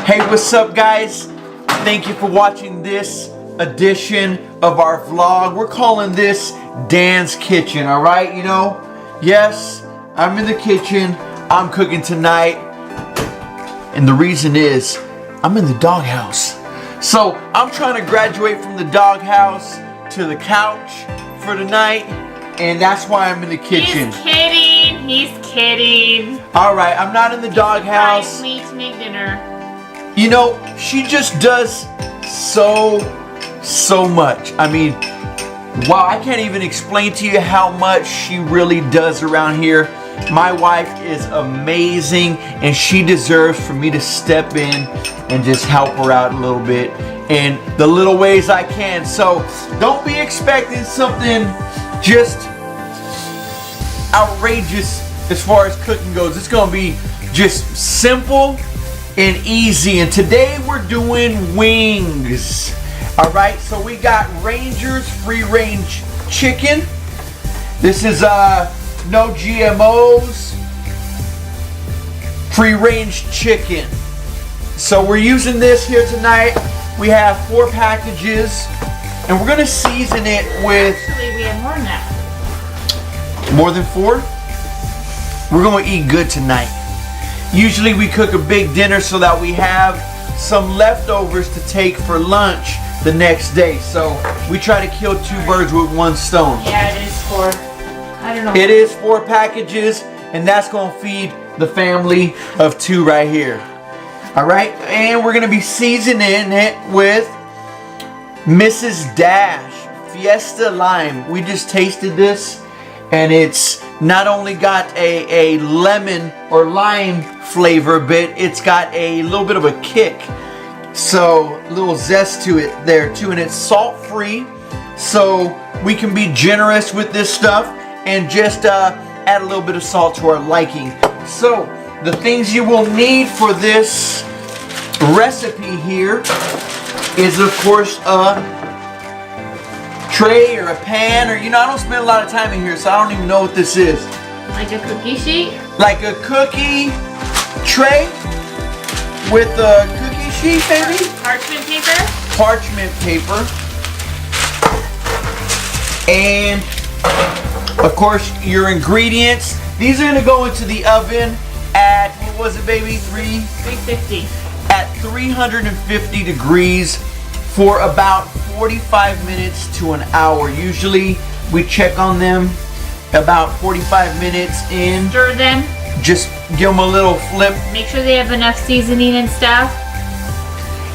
Hey, what's up, guys? Thank you for watching this edition of our vlog. We're calling this Dan's Kitchen, all right? You know, yes, I'm in the kitchen. I'm cooking tonight. And the reason is, I'm in the doghouse. So, I'm trying to graduate from the doghouse to the couch for tonight. And that's why I'm in the kitchen. He's kidding. He's kidding. All right, I'm not in the doghouse. Me to make dinner. You know, she just does so much. I mean, wow, I can't even explain to you how much she really does around here. My wife is amazing, and she deserves for me to step in and just help her out a little bit in the little ways I can. So don't be expecting something just outrageous as far as cooking goes. It's gonna be just simple and easy. And today we're doing wings. All right, so we got Rangers free range chicken. This is no GMOs, free range chicken. So we're using this here tonight. We have 4 packages, and we're gonna season it with. Actually, we have more than that. More than 4? We're gonna eat good tonight. Usually we cook a big dinner so that we have some leftovers to take for lunch the next day. So we try to kill 2 birds with 1 stone. Yeah, it is 4. I don't know. It is 4 packages, and that's gonna feed the family of 2 right here. All right, and we're gonna be seasoning it with Mrs. Dash Fiesta Lime. We just tasted this, and it's not only got a lemon or lime flavor, but it's got a little bit of a kick. So a little zest to it there too, and it's salt free. So we can be generous with this stuff and just add a little bit of salt to our liking. So the things you will need for this recipe here is, of course, a tray or a pan, or, you know, I don't spend a lot of time in here, so I don't even know what this is. Like a cookie sheet? Like a cookie tray with a cookie sheet, maybe? Parchment paper? Parchment paper. And, of course, your ingredients. These are going to go into the oven at, what was it, baby? 350. At 350 degrees for about 45 minutes to an hour. Usually we check on them about 45 minutes in. Stir them. Just give them a little flip Make sure they have enough seasoning and stuff.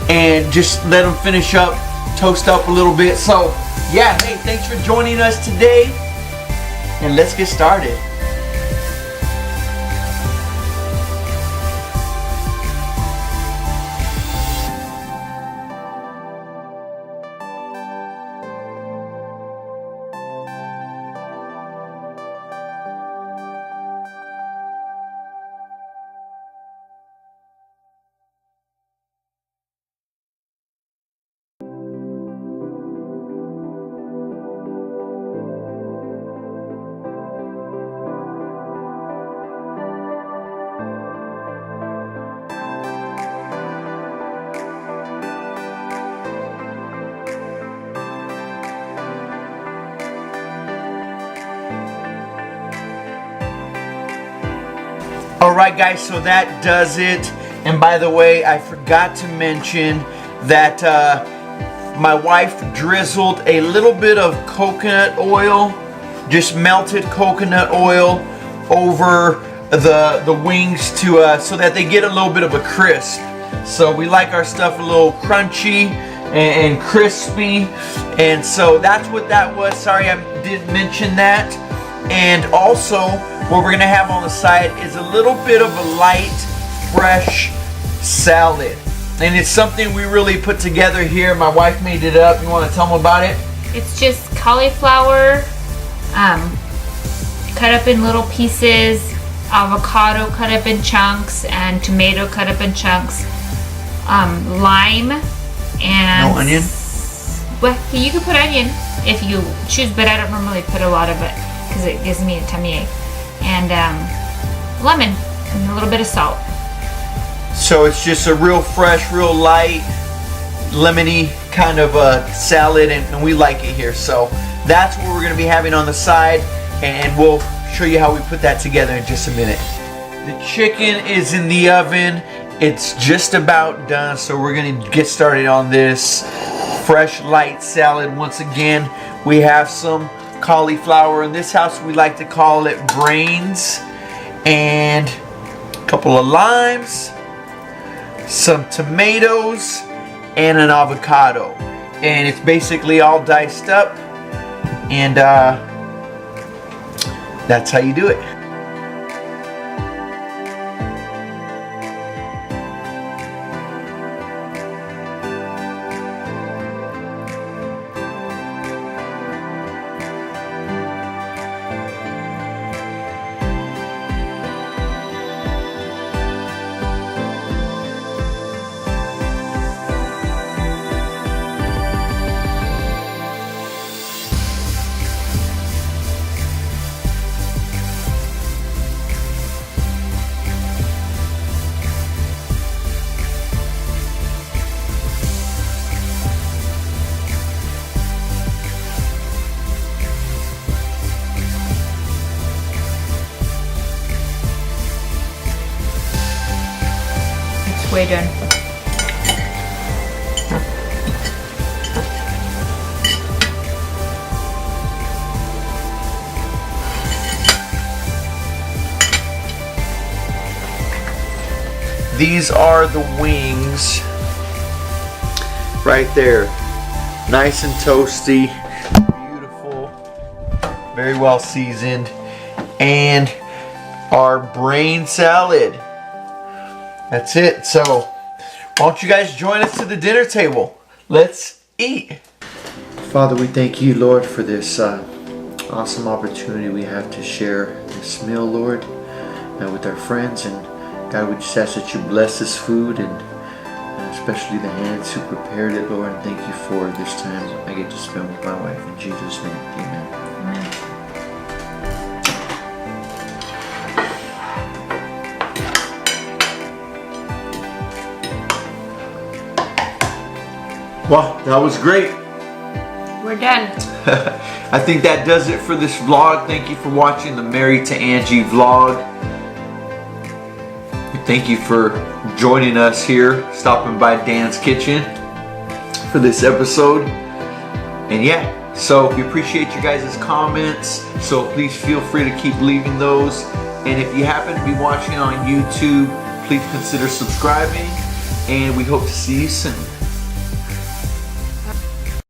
and just let them finish up, toast up a little bit. So yeah, hey, thanks for joining us today, and let's get started. Alright guys, so that does it. And by the way, I forgot to mention that my wife drizzled a little bit of coconut oil, just melted coconut oil, over the wings to so that they get a little bit of a crisp. So we like our stuff a little crunchy and crispy, and so that's what that was. Sorry I didn't mention that. And also, what we're gonna have on the side is a little bit of a light, fresh salad. And it's something we really put together here. My wife made it up. You wanna tell them about it? It's just cauliflower, cut up in little pieces, avocado cut up in chunks, and tomato cut up in chunks, lime, and... No onion? Well, you can put onion if you choose, but I don't normally put a lot of it because it gives me a tummy ache. And lemon and a little bit of salt. So it's just a real fresh, real light, lemony kind of a salad, and we like it here. So that's what we're going to be having on the side, and we'll show you how we put that together in just a minute. The chicken is in the oven. It's just about done, so we're going to get started on this fresh light salad. Once again, we have some cauliflower. In this house, we like to call it brains, and a couple of limes, some tomatoes, and an avocado. And it's basically all diced up, and that's how you do it. Way done. These are the wings right there. Nice and toasty, beautiful, very well seasoned, and our brain salad. That's it. So, why don't you guys join us to the dinner table? Let's eat. Father, we thank you, Lord, for this awesome opportunity we have to share this meal, Lord, with our friends. And God, we just ask that you bless this food, and especially the hands who prepared it, Lord. And thank you for this time I get to spend with my wife. In Jesus' name, amen. Amen. Well, that was great. We're done. I think that does it for this vlog. Thank you for watching the Married to Angie vlog. Thank you for joining us here, stopping by Dan's Kitchen for this episode. And yeah, so we appreciate you guys' comments. So please feel free to keep leaving those. And if you happen to be watching on YouTube, please consider subscribing. And we hope to see you soon.